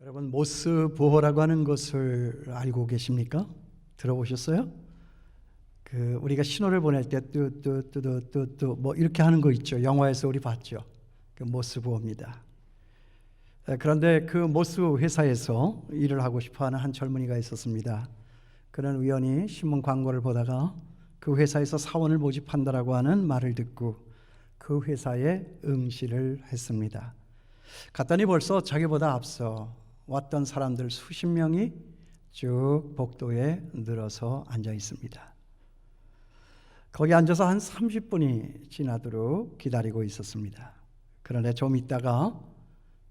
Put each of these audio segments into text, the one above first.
여러분, 모스 부호라고 하는 것을 알고 계십니까? 들어보셨어요? 우리가 신호를 보낼 때 뚜뚜뚜뚜뚜 뭐 이렇게 하는 거 있죠. 영화에서 우리 봤죠. 모스 부호입니다. 그런데 그 모스 회사에서 일을 하고 싶어하는 한 젊은이가 있었습니다. 그는 우연히 신문 광고를 보다가 그 회사에서 사원을 모집한다라고 하는 말을 듣고 그 회사에 응시를 했습니다. 갔더니 벌써 자기보다 앞서 왔던 사람들 수십 명이 쭉 복도에 늘어서 앉아 있습니다. 거기 앉아서 한 30분이 지나도록 기다리고 있었습니다. 그런데 좀 있다가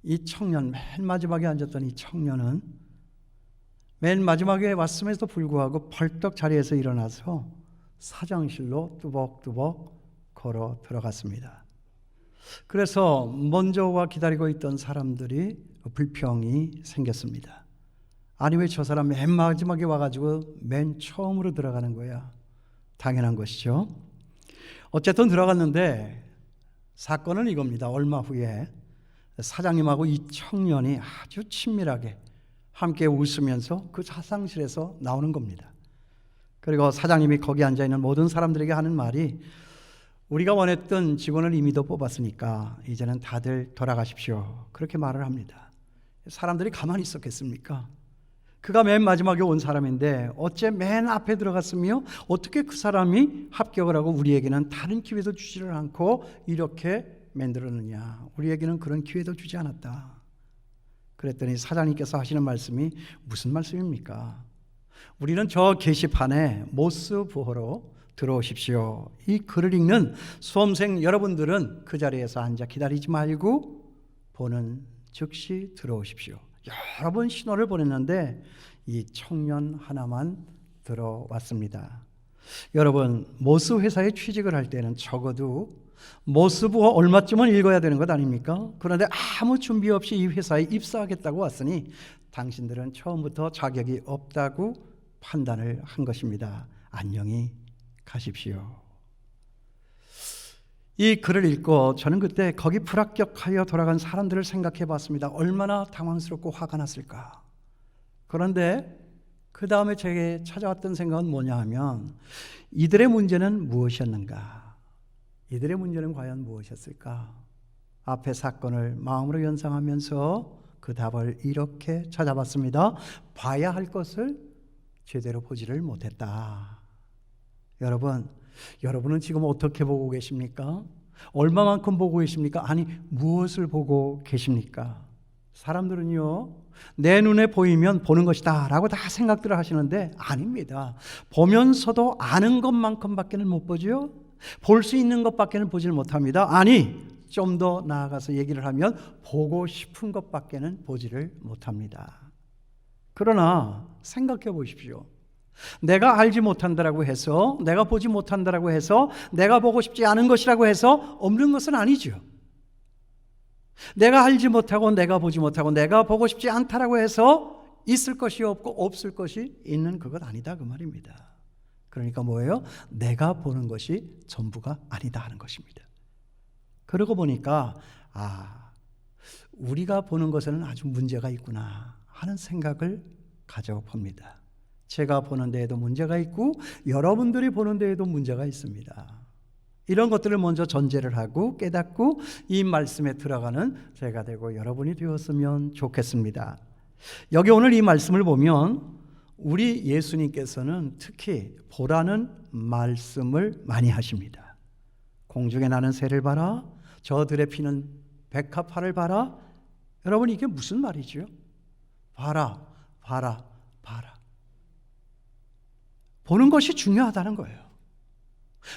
이 청년, 맨 마지막에 앉았던 이 청년은 맨 마지막에 왔음에도 불구하고 벌떡 자리에서 일어나서 사장실로 뚜벅뚜벅 걸어 들어갔습니다. 그래서 먼저 와 기다리고 있던 사람들이 불평이 생겼습니다. 아니, 왜 저 사람 맨 마지막에 와가지고 맨 처음으로 들어가는 거야? 당연한 것이죠. 어쨌든 들어갔는데 사건은 이겁니다. 얼마 후에 사장님하고 이 청년이 아주 친밀하게 함께 웃으면서 그 사상실에서 나오는 겁니다. 그리고 사장님이 거기 앉아있는 모든 사람들에게 하는 말이, 우리가 원했던 직원을 이미도 뽑았으니까 이제는 다들 돌아가십시오. 그렇게 말을 합니다. 사람들이 가만히 있었겠습니까? 그가 맨 마지막에 온 사람인데 어째 맨 앞에 들어갔으며 어떻게 그 사람이 합격을 하고 우리에게는 다른 기회도 주지를 않고 이렇게 만들었느냐. 우리에게는 그런 기회도 주지 않았다. 그랬더니 사장님께서 하시는 말씀이 무슨 말씀입니까? 우리는 저 게시판에 모스 부호로 들어오십시오. 이 글을 읽는 수험생 여러분들은 그 자리에서 앉아 기다리지 말고 보는 즉시 들어오십시오. 여러 번 신호를 보냈는데 이 청년 하나만 들어왔습니다. 여러분, 모스 회사에 취직을 할 때는 적어도 모스 부호 얼마쯤은 읽어야 되는 것 아닙니까? 그런데 아무 준비 없이 이 회사에 입사하겠다고 왔으니 당신들은 처음부터 자격이 없다고 판단을 한 것입니다. 안녕히 가십시오. 이 글을 읽고 저는 그때 거기 불합격하여 돌아간 사람들을 생각해 봤습니다. 얼마나 당황스럽고 화가 났을까. 그런데 그 다음에 제게 찾아왔던 생각은 뭐냐 하면, 이들의 문제는 무엇이었는가? 이들의 문제는 과연 무엇이었을까? 앞의 사건을 마음으로 연상하면서 그 답을 이렇게 찾아봤습니다. 봐야 할 것을 제대로 보지를 못했다. 여러분은 지금 어떻게 보고 계십니까? 얼마만큼 보고 계십니까? 아니, 무엇을 보고 계십니까? 사람들은요, 내 눈에 보이면 보는 것이다 라고 다 생각들을 하시는데 아닙니다. 보면서도 아는 것만큼밖에는 못 보죠. 볼 수 있는 것밖에는 보지를 못합니다. 아니, 좀 더 나아가서 얘기를 하면 보고 싶은 것밖에는 보지를 못합니다. 그러나 생각해 보십시오. 내가 알지 못한다라고 해서, 내가 보지 못한다라고 해서, 내가 보고 싶지 않은 것이라고 해서 없는 것은 아니죠. 내가 알지 못하고, 내가 보지 못하고, 내가 보고 싶지 않다라고 해서 있을 것이 없고 없을 것이 있는 그것 아니다, 그 말입니다. 그러니까 뭐예요? 내가 보는 것이 전부가 아니다 하는 것입니다. 그러고 보니까 우리가 보는 것에는 아주 문제가 있구나 하는 생각을 가져봅니다. 제가 보는 데에도 문제가 있고 여러분들이 보는 데에도 문제가 있습니다. 이런 것들을 먼저 전제를 하고 깨닫고 이 말씀에 들어가는 제가 되고 여러분이 되었으면 좋겠습니다. 여기 오늘 이 말씀을 보면 우리 예수님께서는 특히 보라는 말씀을 많이 하십니다. 공중에 나는 새를 봐라, 저들의 피는 백합화를 봐라. 여러분, 이게 무슨 말이죠? 봐라, 봐라, 봐라. 보는 것이 중요하다는 거예요.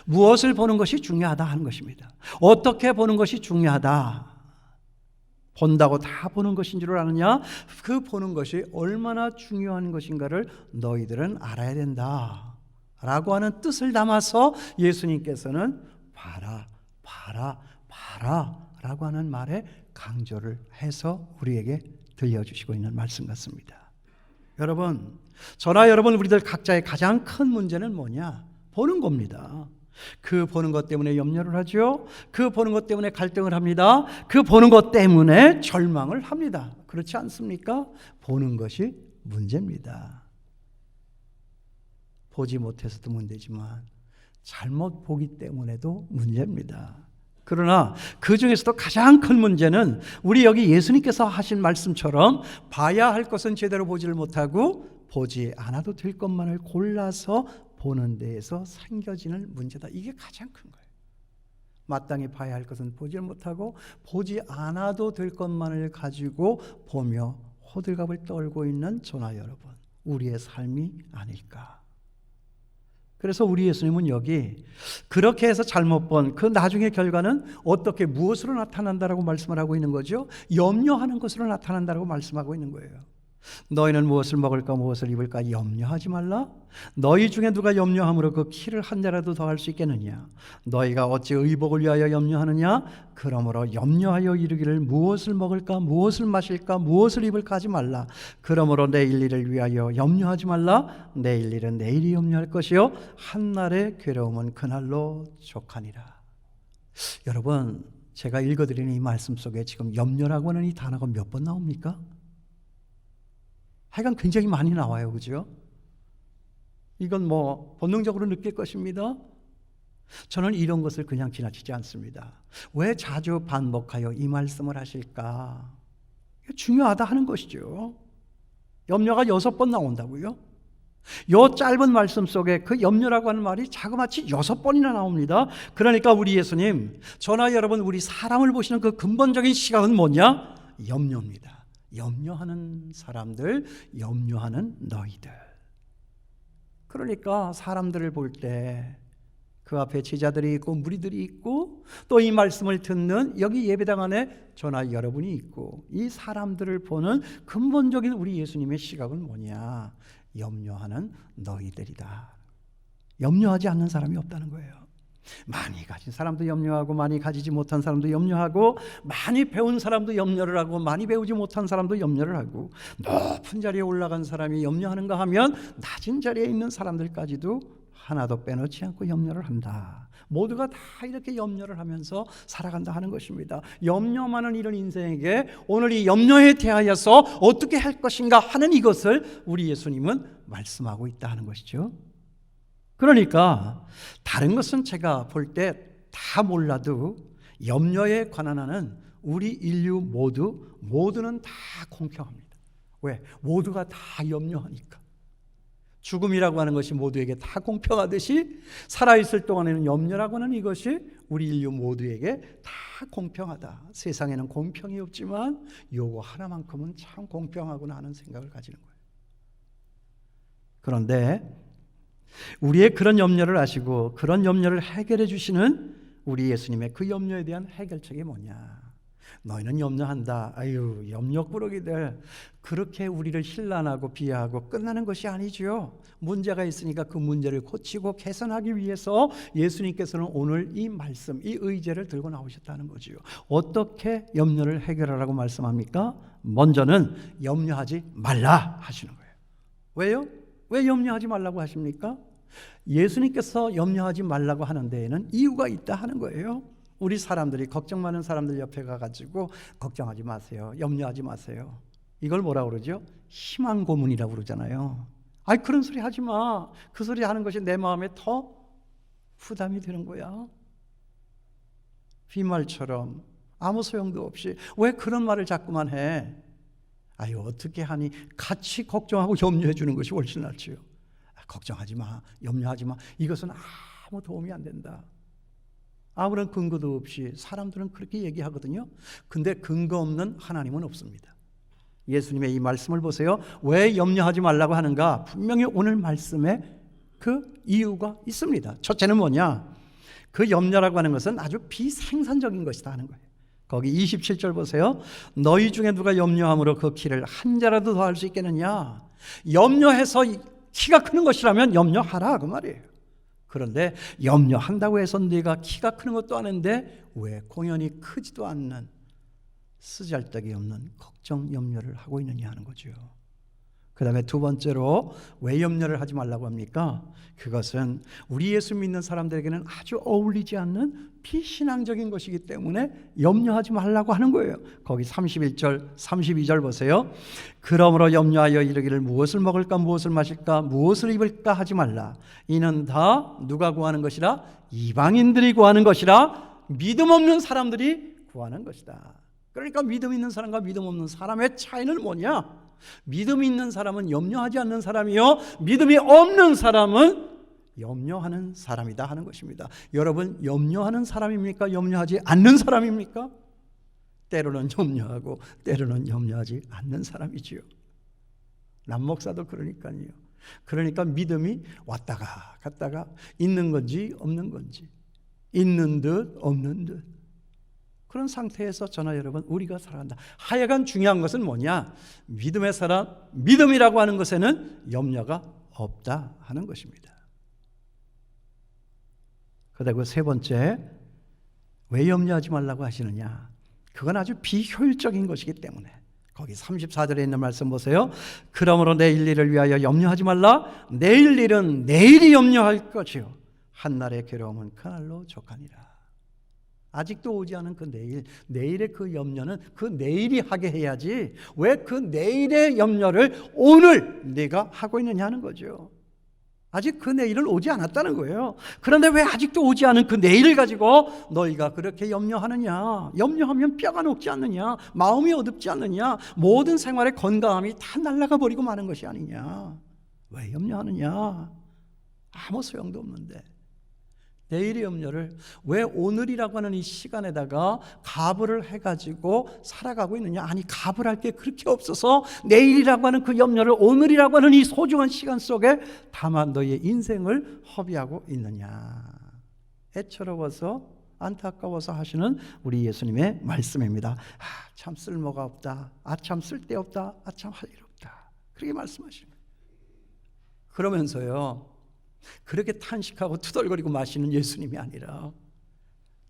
무엇을 보는 것이 중요하다 하는 것입니다. 어떻게 보는 것이 중요하다. 본다고 다 보는 것인 줄 아느냐? 그 보는 것이 얼마나 중요한 것인가를 너희들은 알아야 된다 라고 하는 뜻을 담아서 예수님께서는 봐라, 봐라, 봐라 라고 하는 말에 강조를 해서 우리에게 들려주시고 있는 말씀 같습니다. 여러분, 저나 여러분 우리들 각자의 가장 큰 문제는 뭐냐? 보는 겁니다. 그 보는 것 때문에 염려를 하죠. 그 보는 것 때문에 갈등을 합니다. 그 보는 것 때문에 절망을 합니다. 그렇지 않습니까? 보는 것이 문제입니다. 보지 못해서도 문제지만 잘못 보기 때문에도 문제입니다. 그러나 그 중에서도 가장 큰 문제는 우리 여기 예수님께서 하신 말씀처럼 봐야 할 것은 제대로 보지를 못하고 보지 않아도 될 것만을 골라서 보는 데에서 생겨지는 문제다. 이게 가장 큰 거예요. 마땅히 봐야 할 것은 보지를 못하고 보지 않아도 될 것만을 가지고 보며 호들갑을 떨고 있는 저나 여러분, 우리의 삶이 아닐까. 그래서 우리 예수님은 여기 그렇게 해서 잘못 본 그 나중의 결과는 어떻게 무엇으로 나타난다라고 말씀을 하고 있는 거죠? 염려하는 것으로 나타난다라고 말씀하고 있는 거예요. 너희는 무엇을 먹을까 무엇을 입을까 염려하지 말라. 너희 중에 누가 염려함으로 그 키를 한 자라도 더할 수 있겠느냐. 너희가 어찌 의복을 위하여 염려하느냐. 그러므로 염려하여 이르기를 무엇을 먹을까 무엇을 마실까 무엇을 입을까 하지 말라. 그러므로 내일 일을 위하여 염려하지 말라. 내일 일은 내일이 염려할 것이요 한날의 괴로움은 그날로 족하니라. 여러분, 제가 읽어드리는 이 말씀 속에 지금 염려라고 하는 이 단어가 몇 번 나옵니까? 하여간 굉장히 많이 나와요. 그죠? 이건 뭐 본능적으로 느낄 것입니다. 저는 이런 것을 그냥 지나치지 않습니다. 왜 자주 반복하여 이 말씀을 하실까? 중요하다 하는 것이죠. 염려가 6번 나온다고요? 이 짧은 말씀 속에 그 염려라고 하는 말이 자그마치 6번이나 나옵니다. 그러니까 우리 예수님, 저나 여러분, 우리 사람을 보시는 그 근본적인 시각은 뭐냐? 염려입니다. 염려하는 사람들, 염려하는 너희들. 그러니까 사람들을 볼 때 그 앞에 제자들이 있고 무리들이 있고 또 이 말씀을 듣는 여기 예배당 안에 저나 여러분이 있고 이 사람들을 보는 근본적인 우리 예수님의 시각은 뭐냐? 염려하는 너희들이다. 염려하지 않는 사람이 없다는 거예요. 많이 가진 사람도 염려하고 많이 가지지 못한 사람도 염려하고 많이 배운 사람도 염려를 하고 많이 배우지 못한 사람도 염려를 하고 높은 자리에 올라간 사람이 염려하는가 하면 낮은 자리에 있는 사람들까지도 하나도 빼놓지 않고 염려를 한다. 모두가 다 이렇게 염려를 하면서 살아간다 하는 것입니다. 염려 많은 이런 인생에게 오늘 이 염려에 대하여서 어떻게 할 것인가 하는 이것을 우리 예수님은 말씀하고 있다 하는 것이죠. 그러니까 다른 것은 제가 볼 때 다 몰라도 염려에 관한 한은 우리 인류 모두는 다 공평합니다. 왜? 모두가 다 염려하니까. 죽음이라고 하는 것이 모두에게 다 공평하듯이 살아있을 동안에는 염려라고 하는 이것이 우리 인류 모두에게 다 공평하다. 세상에는 공평이 없지만 요거 하나만큼은 참 공평하구나 하는 생각을 가지는 거예요. 그런데 우리의 그런 염려를 아시고 그런 염려를 해결해 주시는 우리 예수님의 그 염려에 대한 해결책이 뭐냐? 너희는 염려한다. 아유, 염려꾸러기들. 그렇게 우리를 힐난하고 비하하고 끝나는 것이 아니죠. 문제가 있으니까 그 문제를 고치고 개선하기 위해서 예수님께서는 오늘 이 말씀, 이 의제를 들고 나오셨다는 거죠. 어떻게 염려를 해결하라고 말씀합니까? 먼저는 염려하지 말라 하시는 거예요. 왜요? 왜 염려하지 말라고 하십니까? 예수님께서 염려하지 말라고 하는 데에는 이유가 있다 하는 거예요. 우리 사람들이 걱정 많은 사람들 옆에 가가지고 걱정하지 마세요. 염려하지 마세요. 이걸 뭐라고 그러죠? 희망 고문이라고 그러잖아요. 아이, 그런 소리 하지 마. 그 소리 하는 것이 내 마음에 더 부담이 되는 거야. 빈말처럼 아무 소용도 없이 왜 그런 말을 자꾸만 해? 아유, 어떻게 하니? 같이 걱정하고 염려해 주는 것이 훨씬 낫지요. 걱정하지 마, 염려하지 마. 이것은 아무 도움이 안 된다. 아무런 근거도 없이 사람들은 그렇게 얘기하거든요. 근데 근거 없는 하나님은 없습니다. 예수님의 이 말씀을 보세요. 왜 염려하지 말라고 하는가? 분명히 오늘 말씀에 그 이유가 있습니다. 첫째는 뭐냐? 그 염려라고 하는 것은 아주 비생산적인 것이다 하는 거예요. 거기 27절 보세요. 너희 중에 누가 염려함으로 그 키를 한 자라도 더 할 수 있겠느냐? 염려해서 키가 크는 것이라면 염려하라 그 말이에요. 그런데 염려한다고 해서 네가 키가 크는 것도 아닌데 왜 공연히 크지도 않는 쓰잘데기 없는 걱정 염려를 하고 있느냐 하는 거죠. 그 다음에 두 번째로 왜 염려를 하지 말라고 합니까? 그것은 우리 예수 믿는 사람들에게는 아주 어울리지 않는 비신앙적인 것이기 때문에 염려하지 말라고 하는 거예요. 거기 31절, 32절 보세요. 그러므로 염려하여 이르기를 무엇을 먹을까, 무엇을 마실까, 무엇을 입을까 하지 말라. 이는 다 누가 구하는 것이라? 이방인들이 구하는 것이라. 믿음 없는 사람들이 구하는 것이다. 그러니까 믿음 있는 사람과 믿음 없는 사람의 차이는 뭐냐? 믿음 있는 사람은 염려하지 않는 사람이요, 믿음이 없는 사람은 염려하는 사람이다 하는 것입니다. 여러분, 염려하는 사람입니까? 염려하지 않는 사람입니까? 때로는 염려하고 때로는 염려하지 않는 사람이지요. 남 목사도 그러니까요. 그러니까 믿음이 왔다가 갔다가 있는 건지 없는 건지, 있는 듯 없는 듯, 그런 상태에서 저나 여러분 우리가 살아간다. 하여간 중요한 것은 뭐냐? 믿음의 사람, 믿음이라고 하는 것에는 염려가 없다 하는 것입니다. 그리고 세 번째, 왜 염려하지 말라고 하시느냐? 그건 아주 비효율적인 것이기 때문에. 거기 34절에 있는 말씀 보세요. 그러므로 내일 일을 위하여 염려하지 말라. 내일 일은 내일이 염려할 것이요 한날의 괴로움은 그날로 족하니라. 아직도 오지 않은 그 내일, 내일의 그 염려는 그 내일이 하게 해야지 왜 그 내일의 염려를 오늘 네가 하고 있느냐 하는 거죠. 아직 그 내일은 오지 않았다는 거예요. 그런데 왜 아직도 오지 않은 그 내일을 가지고 너희가 그렇게 염려하느냐? 염려하면 뼈가 녹지 않느냐? 마음이 어둡지 않느냐? 모든 생활의 건강함이 다 날아가 버리고 마는 것이 아니냐? 왜 염려하느냐? 아무 소용도 없는데. 내일의 염려를 왜 오늘이라고 하는 이 시간에다가 가불을 해가지고 살아가고 있느냐? 아니, 가불할 게 그렇게 없어서 내일이라고 하는 그 염려를 오늘이라고 하는 이 소중한 시간 속에 담아 너희의 인생을 허비하고 있느냐? 애처로워서 안타까워서 하시는 우리 예수님의 말씀입니다. 참 쓸모가 없다. 참 쓸데없다. 참 할 일 없다. 그렇게 말씀하시는 거예요. 그러면서요, 그렇게 탄식하고 투덜거리고 마시는 예수님이 아니라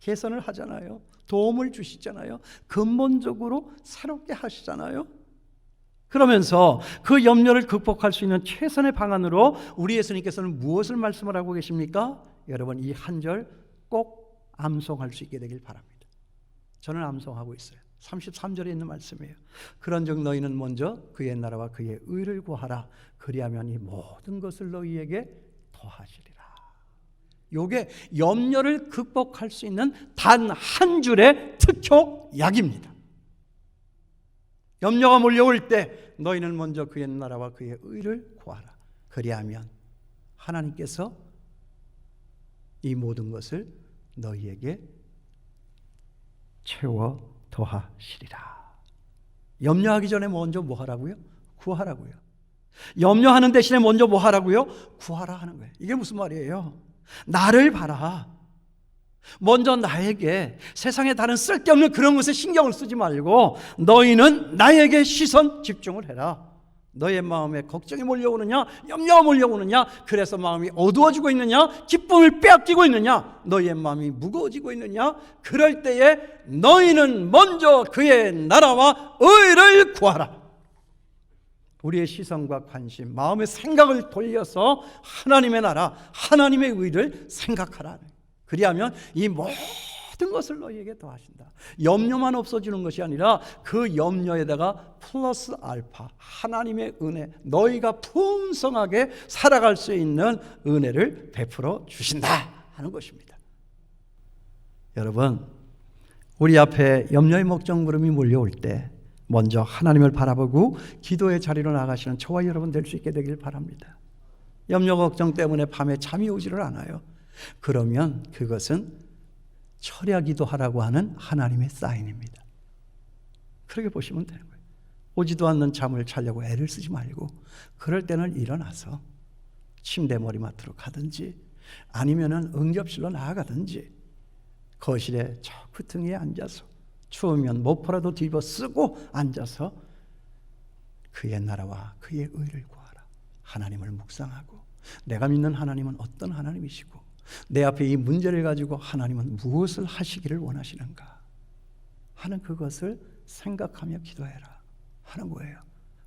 개선을 하잖아요. 도움을 주시잖아요. 근본적으로 새롭게 하시잖아요. 그러면서 그 염려를 극복할 수 있는 최선의 방안으로 우리 예수님께서는 무엇을 말씀을 하고 계십니까? 여러분, 이 한 절 꼭 암송할 수 있게 되길 바랍니다. 저는 암송하고 있어요. 33절에 있는 말씀이에요. 그런즉 너희는 먼저 그의 나라와 그의 의를 구하라. 그리하면 이 모든 것을 너희에게 더하시리라. 요게 염려를 극복할 수 있는 단 한 줄의 특효약입니다. 염려가 몰려올 때 너희는 먼저 그의 나라와 그의 의를 구하라. 그리하면 하나님께서 이 모든 것을 너희에게 채워 더하시리라. 염려하기 전에 먼저 뭐 하라고요? 구하라고요. 염려하는 대신에 먼저 뭐 하라고요? 구하라 하는 거예요. 이게 무슨 말이에요? 나를 봐라. 먼저 나에게, 세상에 다른 쓸데없는 그런 것에 신경을 쓰지 말고 너희는 나에게 시선 집중을 해라. 너의 마음에 걱정이 몰려오느냐? 염려가 몰려오느냐? 그래서 마음이 어두워지고 있느냐? 기쁨을 빼앗기고 있느냐? 너의 마음이 무거워지고 있느냐? 그럴 때에 너희는 먼저 그의 나라와 의를 구하라. 우리의 시선과 관심, 마음의 생각을 돌려서 하나님의 나라, 하나님의 의를 생각하라. 그리하면 이 모든 것을 너희에게 더하신다. 염려만 없어지는 것이 아니라 그 염려에다가 플러스 알파, 하나님의 은혜, 너희가 풍성하게 살아갈 수 있는 은혜를 베풀어 주신다 하는 것입니다. 여러분, 우리 앞에 염려의 목정구름이 몰려올 때 먼저 하나님을 바라보고 기도의 자리로 나가시는 저와 여러분 될 수 있게 되길 바랍니다. 염려 걱정 때문에 밤에 잠이 오지를 않아요. 그러면 그것은 철야 기도하라고 하는 하나님의 사인입니다. 그렇게 보시면 되는 거예요. 오지도 않는 잠을 자려고 애를 쓰지 말고 그럴 때는 일어나서 침대 머리맡으로 가든지 아니면은 응접실로 나아가든지 거실에 저 구퉁이에 앉아서 추우면 모포라도 뒤집어 쓰고 앉아서 그의 나라와 그의 의를 구하라. 하나님을 묵상하고 내가 믿는 하나님은 어떤 하나님이시고 내 앞에 이 문제를 가지고 하나님은 무엇을 하시기를 원하시는가 하는 그것을 생각하며 기도해라 하는 거예요.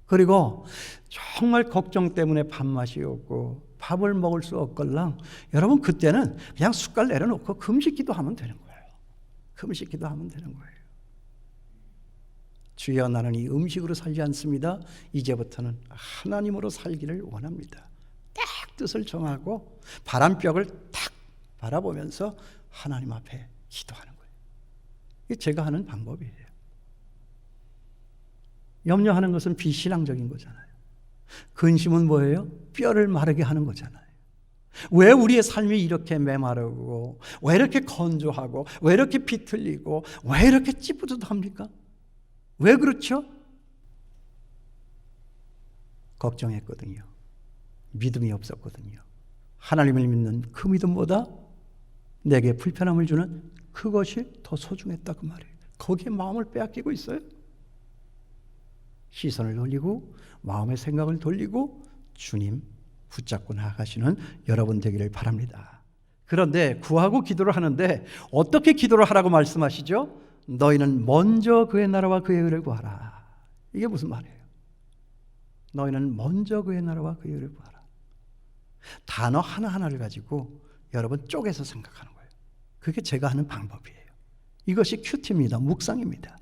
그리고 정말 걱정 때문에 밥맛이 없고 밥을 먹을 수 없걸랑 여러분 그때는 그냥 숟갈 내려놓고 금식기도 하면 되는 거예요. 금식기도 하면 되는 거예요. 주여 나는 이 음식으로 살지 않습니다. 이제부터는 하나님으로 살기를 원합니다. 딱 뜻을 정하고 바람벽을 탁 바라보면서 하나님 앞에 기도하는 거예요. 이게 제가 하는 방법이에요. 염려하는 것은 비신앙적인 거잖아요. 근심은 뭐예요? 뼈를 마르게 하는 거잖아요. 왜 우리의 삶이 이렇게 메마르고 왜 이렇게 건조하고 왜 이렇게 비틀리고 왜 이렇게 찌뿌듯합니까? 왜 그렇죠? 걱정했거든요. 믿음이 없었거든요. 하나님을 믿는 그 믿음보다 내게 불편함을 주는 그것이 더 소중했다 그 말이에요. 거기에 마음을 빼앗기고 있어요. 시선을 돌리고 마음의 생각을 돌리고 주님 붙잡고 나아가시는 여러분 되기를 바랍니다. 그런데 구하고 기도를 하는데 어떻게 기도를 하라고 말씀하시죠? 너희는 먼저 그의 나라와 그의 의를 구하라. 이게 무슨 말이에요? 너희는 먼저 그의 나라와 그의 의를 구하라. 단어 하나하나를 가지고 여러분 쪼개서 생각하는 거예요. 그게 제가 하는 방법이에요. 이것이 큐티입니다. 묵상입니다.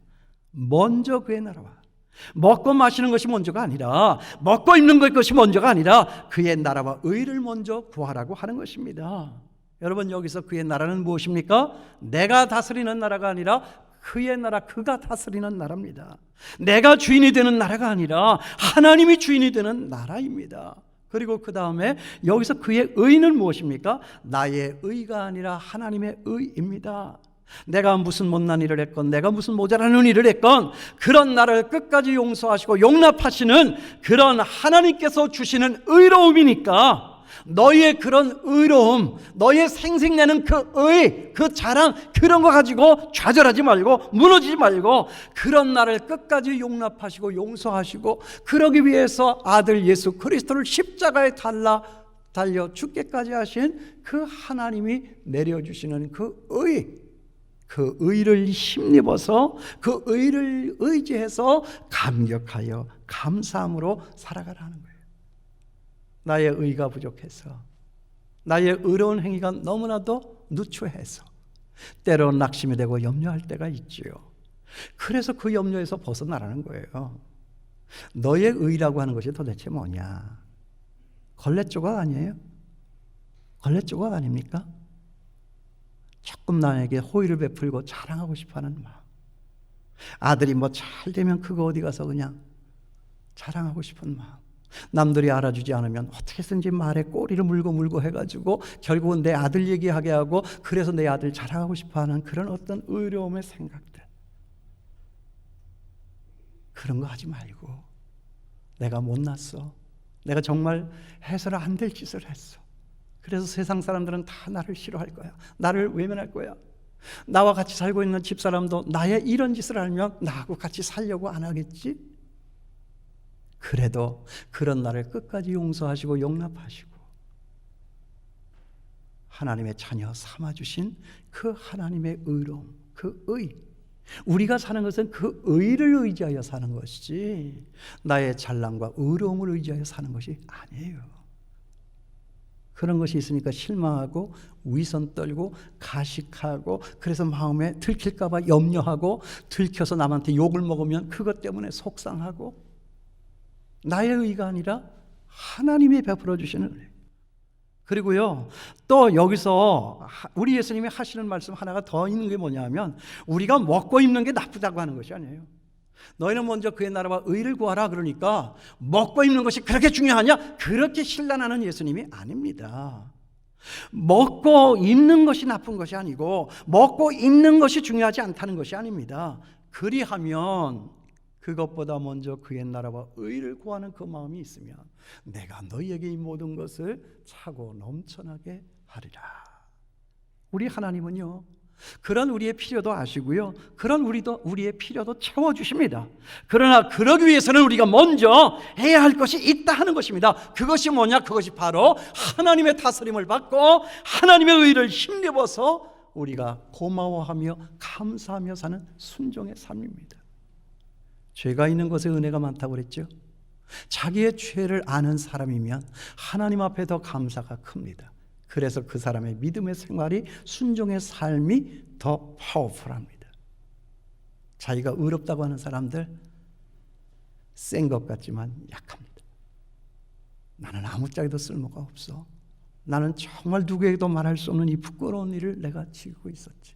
먼저 그의 나라와 먹고 마시는 것이 먼저가 아니라 먹고 입는 것이 먼저가 아니라 그의 나라와 의를 먼저 구하라고 하는 것입니다. 여러분 여기서 그의 나라는 무엇입니까? 내가 다스리는 나라가 아니라 그의 나라, 그가 다스리는 나라입니다. 내가 주인이 되는 나라가 아니라 하나님이 주인이 되는 나라입니다. 그리고 그 다음에 여기서 그의 의는 무엇입니까? 나의 의가 아니라 하나님의 의입니다. 내가 무슨 못난 일을 했건 내가 무슨 모자라는 일을 했건 그런 나를 끝까지 용서하시고 용납하시는 그런 하나님께서 주시는 의로움이니까 너희의 그런 의로움, 너희의 생색내는 그 의, 그 자랑 그런 거 가지고 좌절하지 말고 무너지지 말고 그런 나를 끝까지 용납하시고 용서하시고 그러기 위해서 아들 예수 그리스도를 십자가에 달려 죽게까지 하신 그 하나님이 내려주시는 그 의를 힘입어서 그 의를 의지해서 감격하여 감사함으로 살아가라는 거예요. 나의 의가 부족해서 나의 의로운 행위가 너무나도 누추해서 때로 낙심이 되고 염려할 때가 있지요. 그래서 그 염려에서 벗어나라는 거예요. 너의 의라고 하는 것이 도대체 뭐냐? 걸레조각 아니에요? 걸레조각 아닙니까? 조금 나에게 호의를 베풀고 자랑하고 싶어하는 마음. 아들이 뭐 잘 되면 그거 어디 가서 그냥 자랑하고 싶은 마음. 남들이 알아주지 않으면 어떻게든지 말에 꼬리를 물고 해가지고 결국은 내 아들 얘기하게 하고 그래서 내 아들 자랑하고 싶어하는 그런 어떤 의로움의 생각들. 그런 거 하지 말고 내가 못났어. 내가 정말 해서는 안 될 짓을 했어. 그래서 세상 사람들은 다 나를 싫어할 거야. 나를 외면할 거야. 나와 같이 살고 있는 집사람도 나의 이런 짓을 알면 나하고 같이 살려고 안 하겠지? 그래도 그런 나를 끝까지 용서하시고 용납하시고 하나님의 자녀 삼아주신 그 하나님의 의로움, 그 의. 우리가 사는 것은 그 의를 의지하여 사는 것이지 나의 잘남과 의로움을 의지하여 사는 것이 아니에요. 그런 것이 있으니까 실망하고 위선 떨고 가식하고 그래서 마음에 들킬까 봐 염려하고 들켜서 남한테 욕을 먹으면 그것 때문에 속상하고 나의 의가 아니라 하나님이 베풀어 주시는 의. 그리고요 또 여기서 우리 예수님이 하시는 말씀 하나가 더 있는 게 뭐냐면 우리가 먹고 입는 게 나쁘다고 하는 것이 아니에요. 너희는 먼저 그의 나라와 의를 구하라 그러니까 먹고 입는 것이 그렇게 중요하냐? 그렇게 신란하는 예수님이 아닙니다. 먹고 입는 것이 나쁜 것이 아니고 먹고 입는 것이 중요하지 않다는 것이 아닙니다. 그리하면 그것보다 먼저 그의 나라와 의를 구하는 그 마음이 있으면 내가 너희에게 이 모든 것을 차고 넘쳐나게 하리라. 우리 하나님은요 그런 우리의 필요도 아시고요 그런 우리의 필요도 채워주십니다. 그러나 그러기 위해서는 우리가 먼저 해야 할 것이 있다 하는 것입니다. 그것이 뭐냐? 그것이 바로 하나님의 다스림을 받고 하나님의 의를 힘입어서 우리가 고마워하며 감사하며 사는 순종의 삶입니다. 죄가 있는 것에 은혜가 많다고 그랬죠. 자기의 죄를 아는 사람이면 하나님 앞에 더 감사가 큽니다. 그래서 그 사람의 믿음의 생활이, 순종의 삶이 더 파워풀합니다. 자기가 의롭다고 하는 사람들 센 것 같지만 약합니다. 나는 아무짝에도 쓸모가 없어. 나는 정말 누구에게도 말할 수 없는 이 부끄러운 일을 내가 지고 있었지.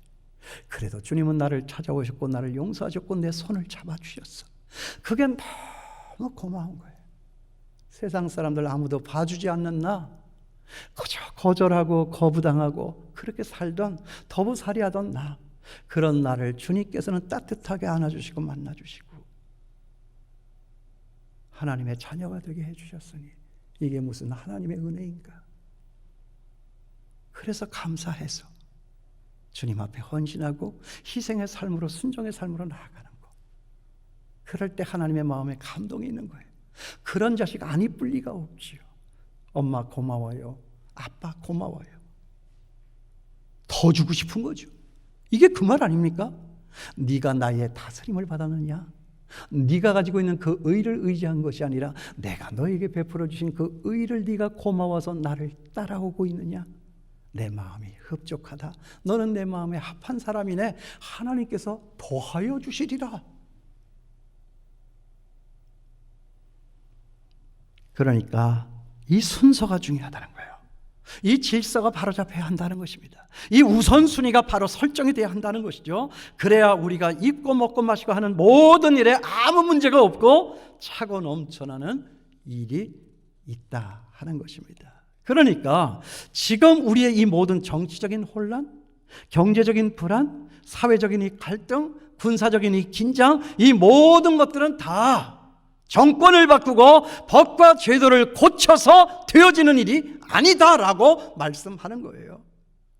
그래도 주님은 나를 찾아오셨고 나를 용서하셨고 내 손을 잡아주셨어. 그게 너무 고마운 거예요. 세상 사람들 아무도 봐주지 않는 나, 그저 거절하고 거부당하고 그렇게 살던, 더부살이하던 나, 그런 나를 주님께서는 따뜻하게 안아주시고 만나주시고 하나님의 자녀가 되게 해주셨으니 이게 무슨 하나님의 은혜인가. 그래서 감사해서 주님 앞에 헌신하고 희생의 삶으로, 순종의 삶으로 나아가는 거. 그럴 때 하나님의 마음에 감동이 있는 거예요. 그런 자식 안 이쁠 리가 없지요. 엄마 고마워요. 아빠 고마워요. 더 주고 싶은 거죠. 이게 그 말 아닙니까? 네가 나의 다스림을 받았느냐? 네가 가지고 있는 그 의를 의지한 것이 아니라 내가 너에게 베풀어 주신 그 의를 네가 고마워서 나를 따라오고 있느냐? 내 마음이 흡족하다. 너는 내 마음에 합한 사람이네. 하나님께서 더하여 주시리라. 그러니까 이 순서가 중요하다는 거예요. 이 질서가 바로잡혀야 한다는 것입니다. 이 우선순위가 바로 설정이 돼야 한다는 것이죠. 그래야 우리가 입고 먹고 마시고 하는 모든 일에 아무 문제가 없고 차고 넘쳐나는 일이 있다 하는 것입니다. 그러니까 지금 우리의 이 모든 정치적인 혼란, 경제적인 불안, 사회적인 이 갈등, 군사적인 이 긴장, 이 모든 것들은 다 정권을 바꾸고 법과 제도를 고쳐서 되어지는 일이 아니다라고 말씀하는 거예요.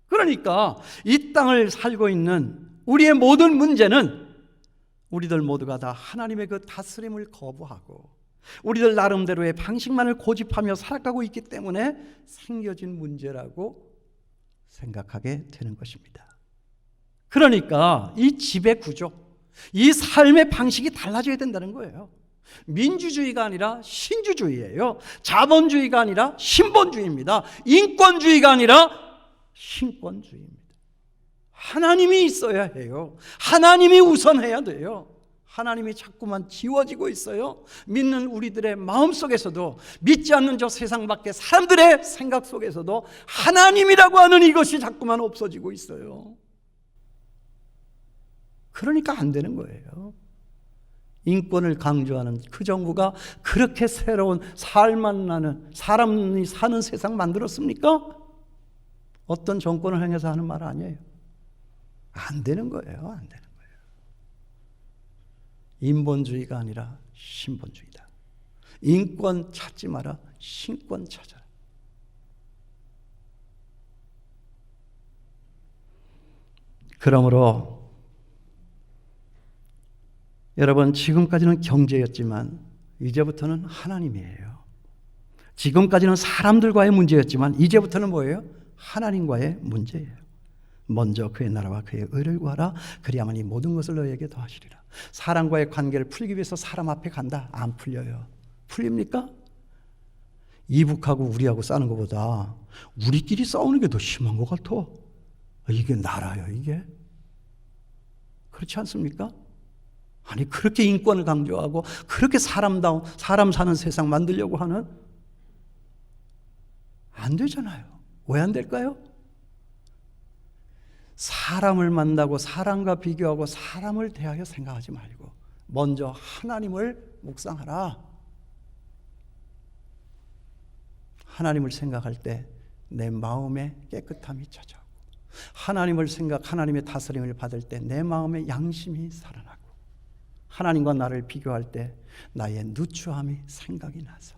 그러니까 이 땅을 살고 있는 우리의 모든 문제는 우리들 모두가 다 하나님의 그 다스림을 거부하고 우리들 나름대로의 방식만을 고집하며 살아가고 있기 때문에 생겨진 문제라고 생각하게 되는 것입니다. 그러니까 이 지배 구조, 이 삶의 방식이 달라져야 된다는 거예요. 민주주의가 아니라 신주주의예요. 자본주의가 아니라 신본주의입니다. 인권주의가 아니라 신권주의입니다. 하나님이 있어야 해요. 하나님이 우선해야 돼요. 하나님이 자꾸만 지워지고 있어요. 믿는 우리들의 마음속에서도, 믿지 않는 저 세상 밖의 사람들의 생각 속에서도 하나님이라고 하는 이것이 자꾸만 없어지고 있어요. 그러니까 안 되는 거예요. 인권을 강조하는 그 정부가 그렇게 새로운 살만 나는, 사람이 사는 세상 만들었습니까? 어떤 정권을 향해서 하는 말 아니에요. 안 되는 거예요. 안 되는 거예요. 인본주의가 아니라 신본주의다. 인권 찾지 마라. 신권 찾아라. 그러므로 여러분, 지금까지는 경제였지만 이제부터는 하나님이에요. 지금까지는 사람들과의 문제였지만 이제부터는 뭐예요? 하나님과의 문제예요. 먼저 그의 나라와 그의 의를 구하라. 그리하면 이 모든 것을 너희에게 더하시리라. 사람과의 관계를 풀기 위해서 사람 앞에 간다. 안 풀려요. 풀립니까? 이북하고 우리하고 싸는 것보다 우리끼리 싸우는 게 더 심한 것 같아. 이게 나라요, 이게? 그렇지 않습니까? 아니, 그렇게 인권을 강조하고 그렇게 사람 사는 세상 만들려고 하는, 안 되잖아요. 왜 안 될까요? 사람을 만나고 사람과 비교하고 사람을 대하여 생각하지 말고 먼저 하나님을 묵상하라. 하나님을 생각할 때 내 마음에 깨끗함이 찾아오고, 하나님을 하나님의 다스림을 받을 때 내 마음에 양심이 살아나고, 하나님과 나를 비교할 때 나의 누추함이 생각이 나서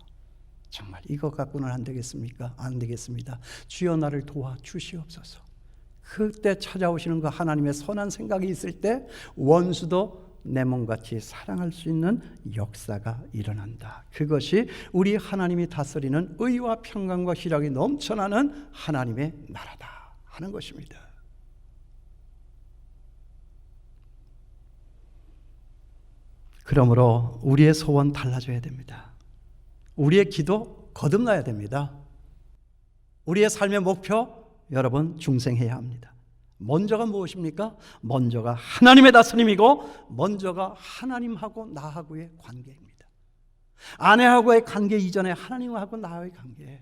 정말 이것 갖고는 안 되겠습니까? 안 되겠습니다. 주여 나를 도와주시옵소서. 그때 찾아오시는 그 하나님의 선한 생각이 있을 때 원수도 내 몸같이 사랑할 수 있는 역사가 일어난다. 그것이 우리 하나님이 다스리는 의와 평강과 희락이 넘쳐나는 하나님의 나라다 하는 것입니다. 그러므로 우리의 소원 달라져야 됩니다. 우리의 기도 거듭나야 됩니다. 우리의 삶의 목표, 여러분, 중생해야 합니다. 먼저가 무엇입니까? 먼저가 하나님의 다스림이고 먼저가 하나님하고 나하고의 관계입니다. 아내하고의 관계 이전에 하나님하고 나와의 관계,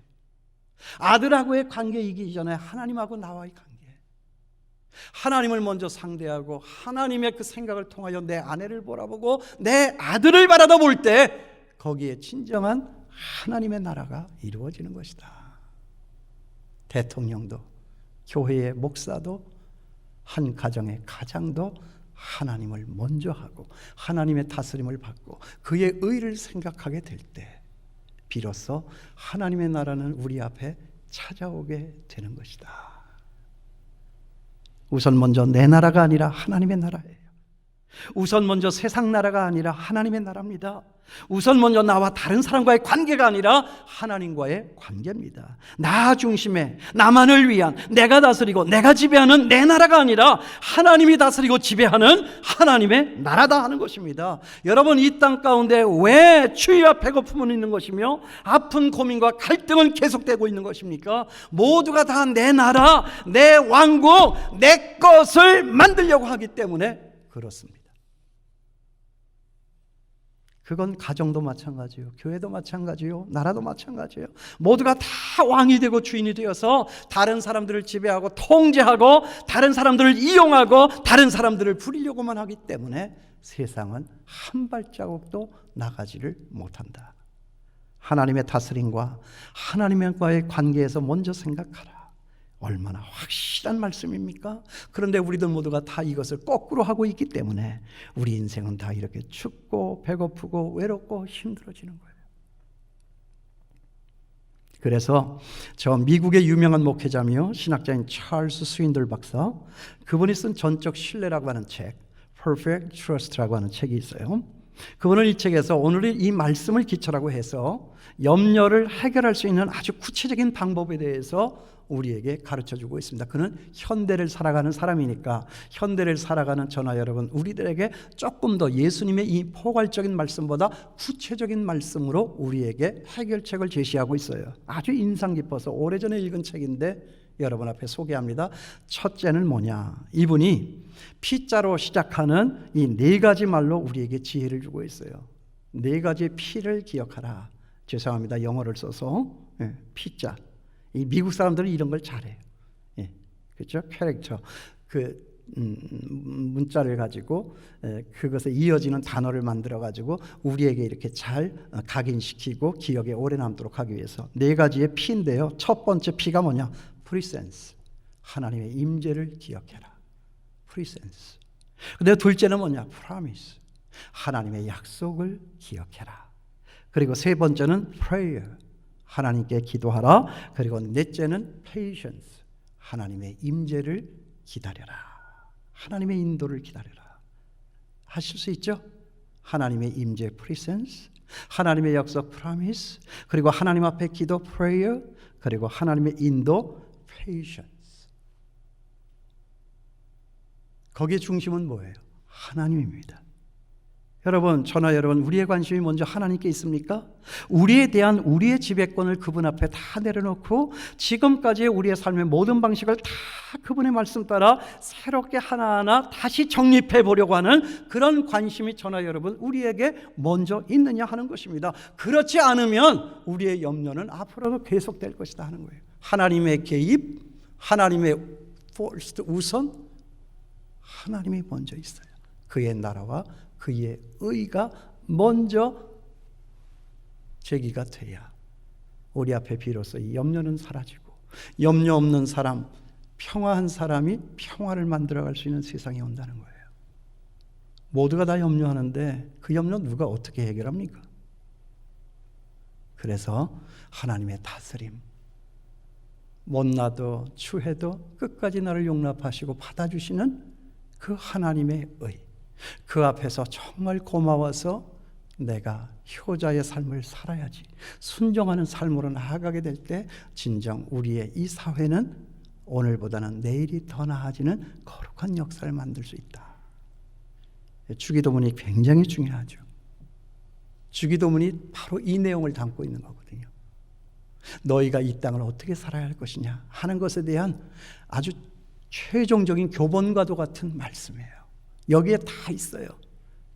아들하고의 관계이기 이전에 하나님하고 나와의 관계, 하나님을 먼저 상대하고 하나님의 그 생각을 통하여 내 아내를 바라보고 내 아들을 바라다 볼 때 거기에 진정한 하나님의 나라가 이루어지는 것이다. 대통령도, 교회의 목사도, 한 가정의 가장도 하나님을 먼저 하고 하나님의 다스림을 받고 그의 의를 생각하게 될 때 비로소 하나님의 나라는 우리 앞에 찾아오게 되는 것이다. 우선 먼저 내 나라가 아니라 하나님의 나라예요. 우선 먼저 세상 나라가 아니라 하나님의 나라입니다. 우선 먼저 나와 다른 사람과의 관계가 아니라 하나님과의 관계입니다. 나 중심의, 나만을 위한, 내가 다스리고 내가 지배하는 내 나라가 아니라 하나님이 다스리고 지배하는 하나님의 나라다 하는 것입니다. 여러분, 이 땅 가운데 왜 추위와 배고픔은 있는 것이며 아픈 고민과 갈등은 계속되고 있는 것입니까? 모두가 다 내 나라, 내 왕국, 내 것을 만들려고 하기 때문에 그렇습니다. 그건 가정도 마찬가지요, 교회도 마찬가지요, 나라도 마찬가지예요. 모두가 다 왕이 되고 주인이 되어서 다른 사람들을 지배하고 통제하고 다른 사람들을 이용하고 다른 사람들을 부리려고만 하기 때문에 세상은 한 발자국도 나가지를 못한다. 하나님의 다스림과 하나님과의 관계에서 먼저 생각하라. 얼마나 확실한 말씀입니까? 그런데 우리들 모두가 다 이것을 거꾸로 하고 있기 때문에 우리 인생은 다 이렇게 춥고 배고프고 외롭고 힘들어지는 거예요. 그래서 저 미국의 유명한 목회자며 신학자인 찰스 스윈들 박사, 그분이 쓴 전적 신뢰라고 하는 책, Perfect Trust라고 하는 책이 있어요. 그분은 이 책에서 오늘의 이 말씀을 기초라고 해서 염려를 해결할 수 있는 아주 구체적인 방법에 대해서 우리에게 가르쳐주고 있습니다. 그는 현대를 살아가는 사람이니까 현대를 살아가는 저나 여러분, 우리들에게 조금 더 예수님의 이 포괄적인 말씀보다 구체적인 말씀으로 우리에게 해결책을 제시하고 있어요. 아주 인상 깊어서 오래전에 읽은 책인데 여러분 앞에 소개합니다. 첫째는 뭐냐? 이분이 P자로 시작하는 이 네 가지 말로 우리에게 지혜를 주고 있어요. 네 가지의 P를 기억하라. 죄송합니다, 영어를 써서. P자. 이 미국 사람들은 이런 걸 잘해요. 그렇죠? 캐릭터. 문자를 가지고 그것에 이어지는 단어를 만들어 가지고 우리에게 이렇게 잘 각인시키고 기억에 오래 남도록 하기 위해서 네 가지의 P인데요. 첫 번째 P가 뭐냐? 프리센스. 하나님의 임재를 기억해라. 프리센스. 근데 둘째는 뭐냐? 프라미스. 하나님의 약속을 기억해라. 그리고 세 번째는 prayer. 하나님께 기도하라. 그리고 넷째는 patience. 하나님의 임재를 기다려라. 하나님의 인도를 기다려라. 하실 수 있죠? 하나님의 임재 presence, 하나님의 약속 promise, 그리고 하나님 앞에 기도 prayer, 그리고 하나님의 인도 patience. 거기에 중심은 뭐예요? 하나님입니다. 여러분, 저나 여러분, 우리의 관심이 먼저 하나님께 있습니까? 우리에 대한 우리의 지배권을 그분 앞에 다 내려놓고 지금까지의 우리의 삶의 모든 방식을 다 그분의 말씀 따라 새롭게 하나하나 다시 정립해 보려고 하는 그런 관심이 저나 여러분, 우리에게 먼저 있느냐 하는 것입니다. 그렇지 않으면 우리의 염려는 앞으로도 계속될 것이다 하는 거예요. 하나님의 개입, 하나님의 first 우선, 하나님이 먼저 있어요. 그의 나라와 그의 의가 먼저 제기가 돼야 우리 앞에 비로소 이 염려는 사라지고 염려 없는 사람, 평화한 사람이 평화를 만들어갈 수 있는 세상이 온다는 거예요. 모두가 다 염려하는데 그 염려 누가 어떻게 해결합니까? 그래서 하나님의 다스림, 못나도 추해도 끝까지 나를 용납하시고 받아주시는 그 하나님의 의, 그 앞에서 정말 고마워서 내가 효자의 삶을 살아야지 순종하는 삶으로 나아가게 될 때 진정 우리의 이 사회는 오늘보다는 내일이 더 나아지는 거룩한 역사를 만들 수 있다. 주기도문이 굉장히 중요하죠. 주기도문이 바로 이 내용을 담고 있는 거거든요. 너희가 이 땅을 어떻게 살아야 할 것이냐 하는 것에 대한 아주 최종적인 교본과도 같은 말씀이에요. 여기에 다 있어요.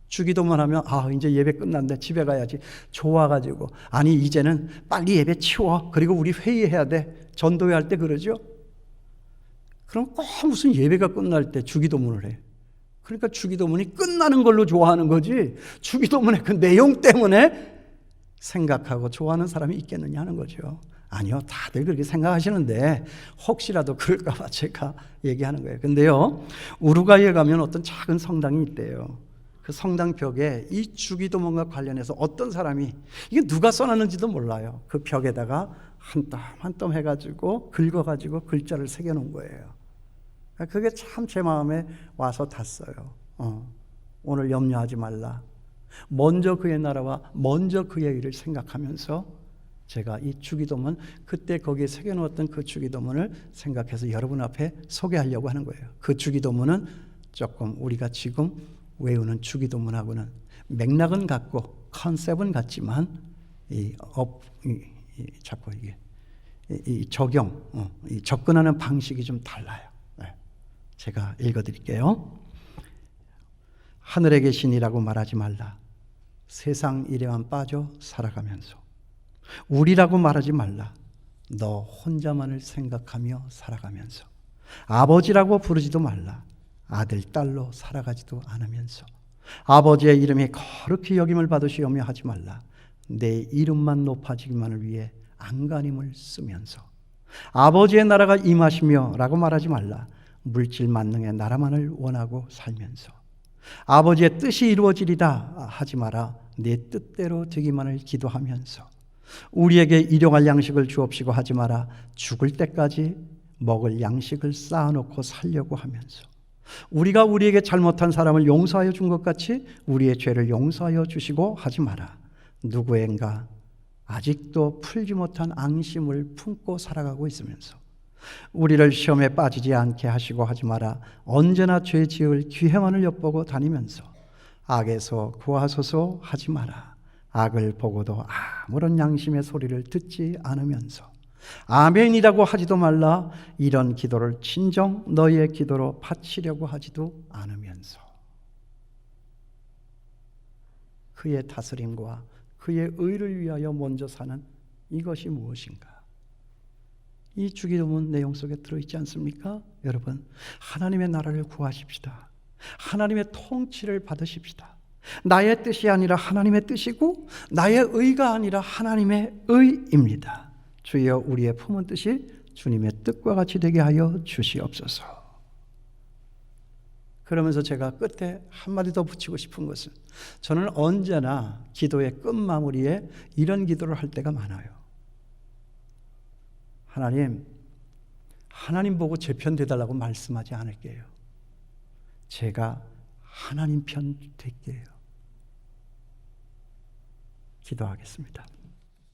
주기도문 하면 이제 예배 끝났는데 집에 가야지 좋아가지고, 아니 이제는 빨리 예배 치워, 그리고 우리 회의해야 돼, 전도회 할 때 그러죠. 그럼 꼭 무슨 예배가 끝날 때 주기도문을 해. 그러니까 주기도문이 끝나는 걸로 좋아하는 거지, 주기도문의 그 내용 때문에 생각하고 좋아하는 사람이 있겠느냐 하는 거죠. 아니요, 다들 그렇게 생각하시는데 혹시라도 그럴까 봐 제가 얘기하는 거예요. 근데요, 우루과이에 가면 어떤 작은 성당이 있대요. 그 성당 벽에 이 주기도문과 관련해서 어떤 사람이, 이게 누가 써놨는지도 몰라요, 그 벽에다가 한 땀 한 땀 해가지고 긁어가지고 글자를 새겨놓은 거예요. 그게 참 제 마음에 와서 닿았어요. 오늘 염려하지 말라, 먼저 그의 나라와 먼저 그의 일을 생각하면서, 제가 이 주기도문, 그때 거기에 새겨놓았던 그 주기도문을 생각해서 여러분 앞에 소개하려고 하는 거예요. 그 주기도문은 조금 우리가 지금 외우는 주기도문하고는 맥락은 같고 컨셉은 같지만 자꾸 이 적용, 이 접근하는 방식이 좀 달라요. 제가 읽어드릴게요. 하늘에 계신 이라고 말하지 말라. 세상 일에만 빠져 살아가면서. 우리라고 말하지 말라. 너 혼자만을 생각하며 살아가면서. 아버지라고 부르지도 말라. 아들, 딸로 살아가지도 않으면서. 아버지의 이름이 거룩히 여김을 받으시오며 하지 말라. 내 이름만 높아지기만을 위해 안간힘을 쓰면서. 아버지의 나라가 임하시며 라고 말하지 말라. 물질 만능의 나라만을 원하고 살면서. 아버지의 뜻이 이루어지리다 하지 마라. 내 뜻대로 되기만을 기도하면서. 우리에게 일용할 양식을 주옵시고 하지 마라. 죽을 때까지 먹을 양식을 쌓아놓고 살려고 하면서. 우리가 우리에게 잘못한 사람을 용서하여 준 것 같이 우리의 죄를 용서하여 주시고 하지 마라. 누구인가 아직도 풀지 못한 앙심을 품고 살아가고 있으면서. 우리를 시험에 빠지지 않게 하시고 하지 마라. 언제나 죄 지을 기회만을 엿보고 다니면서. 악에서 구하소서 하지 마라. 악을 보고도 아무런 양심의 소리를 듣지 않으면서. 아멘이라고 하지도 말라. 이런 기도를 진정 너희의 기도로 바치려고 하지도 않으면서. 그의 다스림과 그의 의를 위하여 먼저 사는 이것이 무엇인가? 이 주기도문 내용 속에 들어있지 않습니까? 여러분, 하나님의 나라를 구하십시다. 하나님의 통치를 받으십시다. 나의 뜻이 아니라 하나님의 뜻이고 나의 의가 아니라 하나님의 의입니다. 주여 우리의 품은 뜻이 주님의 뜻과 같이 되게 하여 주시옵소서. 그러면서 제가 끝에 한마디 더 붙이고 싶은 것은, 저는 언제나 기도의 끝마무리에 이런 기도를 할 때가 많아요. 하나님 보고 제 편 되달라고 말씀하지 않을게요. 제가 하나님 편 될게요. 기도하겠습니다.